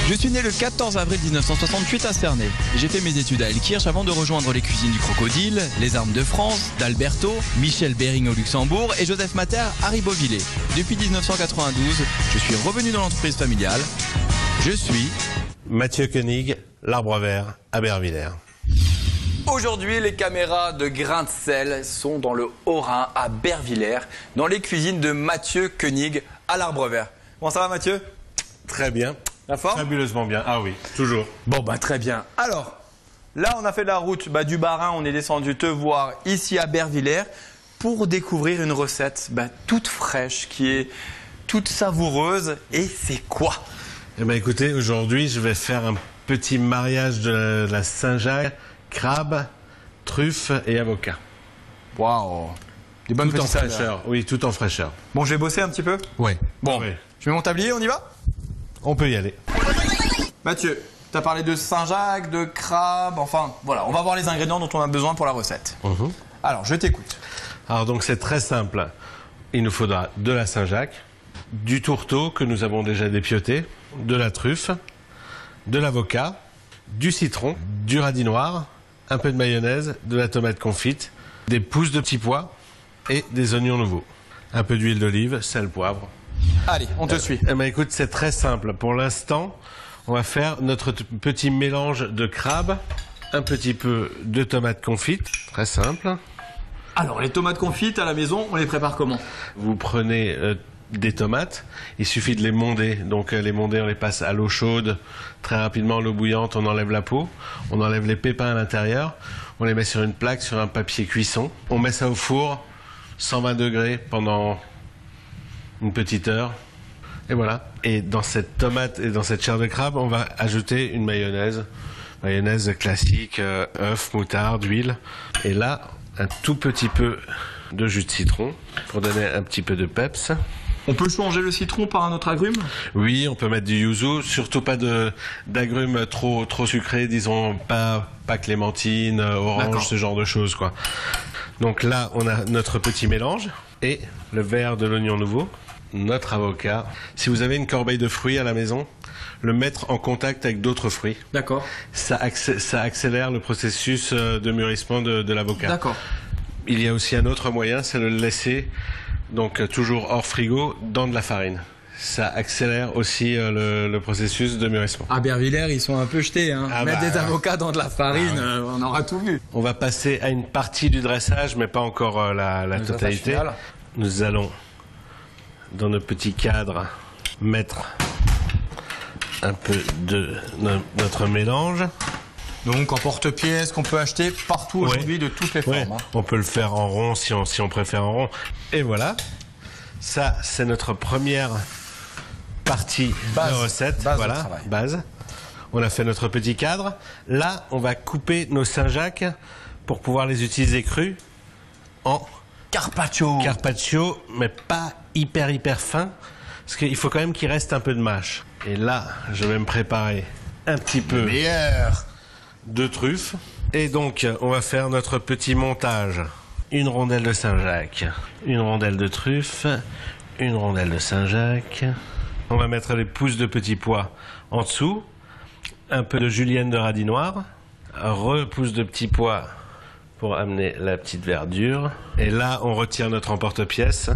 Je suis né le 14 avril 1968 à Cernay. J'ai fait mes études à Elkirch avant de rejoindre les cuisines du Crocodile, les Armes de France, d'Alberto, Michel Bering au Luxembourg et Joseph Mater à Ribeauvillé. Depuis 1992, je suis revenu dans l'entreprise familiale. Je suis Mathieu Koenig, l'Arbre Vert à Bervillers. Aujourd'hui, les caméras de Grain de Sel sont dans le Haut-Rhin à Bervillers, dans les cuisines de Mathieu Koenig à l'Arbre Vert. Comment ça va, Mathieu? Très bien. La forme? Fabuleusement bien. Ah oui, toujours. Bon, très bien. Alors, là, on a fait la route du Bas-Rhin, on est descendu te voir ici à Bervillers pour découvrir une recette toute fraîche, qui est toute savoureuse. Et c'est quoi? Eh bien, écoutez, aujourd'hui, je vais faire un petit mariage de la Saint-Jacques, crabe, truffe et avocat. Waouh! Des bonnes Tout en petites salades. fraîcheur. Oui, tout en fraîcheur. Bon, je vais bosser un petit peu. Oui. Bon, Oui. je mets mon tablier, on y va? On peut y aller. Mathieu, tu as parlé de Saint-Jacques, de crabe, enfin, voilà, on va voir les ingrédients dont on a besoin pour la recette. Alors, je t'écoute. Alors donc c'est très simple. Il nous faudra de la Saint-Jacques, du tourteau que nous avons déjà dépioté, de la truffe, de l'avocat, du citron, du radis noir, un peu de mayonnaise, de la tomate confite, des pousses de petits pois et des oignons nouveaux. Un peu d'huile d'olive, sel, poivre. Allez, on te suit. Eh ben écoute, c'est très simple. Pour l'instant, on va faire notre petit mélange de crabe, un petit peu de tomate confite, très simple. Alors, les tomates confites à la maison, on les prépare comment? Vous prenez des tomates, il suffit de les monder. Donc les monder, on les passe à l'eau chaude, très rapidement, l'eau bouillante, on enlève la peau, on enlève les pépins à l'intérieur, on les met sur une plaque, sur un papier cuisson. On met ça au four, 120 degrés pendant une petite heure. Et voilà. Et dans cette tomate et dans cette chair de crabe, on va ajouter une mayonnaise. Mayonnaise classique, œuf, moutarde, huile. Et là, un tout petit peu de jus de citron pour donner un petit peu de peps. On peut changer le citron par un autre agrume? Oui, on peut mettre du yuzu, surtout pas d'agrumes trop sucrés, disons pas clémentine, orange, ce genre de choses quoi. Donc là, on a notre petit mélange et le verre de l'oignon nouveau, notre avocat. Si vous avez une corbeille de fruits à la maison, le mettre en contact avec d'autres fruits. D'accord. Ça accélère le processus de mûrissement de l'avocat. D'accord. Il y a aussi un autre moyen, c'est de le laisser, donc toujours hors frigo, dans de la farine. Ça accélère aussi le processus de mûrissement. À Bervillers, ils sont un peu jetés. Mettre des avocats dans de la farine, on aura tout vu. On va passer à une partie du dressage, mais pas encore la totalité. Nous allons, dans nos petits cadres, mettre un peu de notre mélange. Donc en porte-pièce qu'on peut acheter partout aujourd'hui de toutes les formes. On peut le faire en rond si on préfère en rond. Et voilà, ça c'est notre première partie de recette. Base. On a fait notre petit cadre. Là, on va couper nos Saint-Jacques pour pouvoir les utiliser crus en Carpaccio. Carpaccio, mais pas hyper fin, parce qu'il faut quand même qu'il reste un peu de mâche. Et là, je vais me préparer un petit peu de truffe. Et donc, on va faire notre petit montage. Une rondelle de Saint-Jacques, une rondelle de truffe, une rondelle de Saint-Jacques. On va mettre les pousses de petits pois en dessous, un peu de julienne de radis noir, repousse de petits pois pour amener la petite verdure. Et là, on retire notre emporte-pièce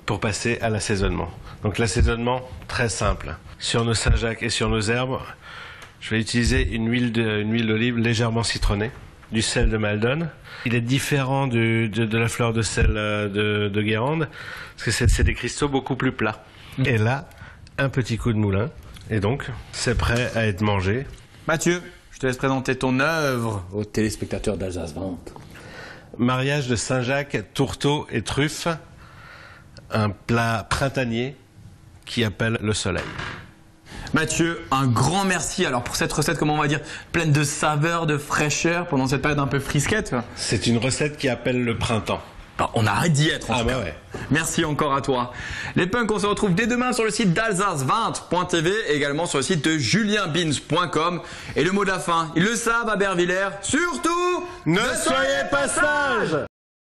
pour passer à l'assaisonnement. Donc l'assaisonnement, très simple. Sur nos Saint-Jacques et sur nos herbes, je vais utiliser une huile d'olive légèrement citronnée, du sel de Maldon. Il est différent de la fleur de sel de Guérande, parce que c'est des cristaux beaucoup plus plats. Et là, un petit coup de moulin. Et donc, c'est prêt à être mangé. Mathieu, je te laisse présenter ton œuvre aux téléspectateurs d'Alsace Vente. Mariage de Saint-Jacques, tourteau et truffe. Un plat printanier qui appelle le soleil. Mathieu, un grand merci alors pour cette recette, comment on va dire, pleine de saveur, de fraîcheur pendant cette période un peu frisquette. C'est une recette qui appelle le printemps. On arrête d'y être en tout cas. Merci encore à toi. Les punks, on se retrouve dès demain sur le site d'alsacevente.tv et également sur le site de julienbins.com. Et le mot de la fin, ils le savent à Bervillers, surtout, ne soyez pas sages!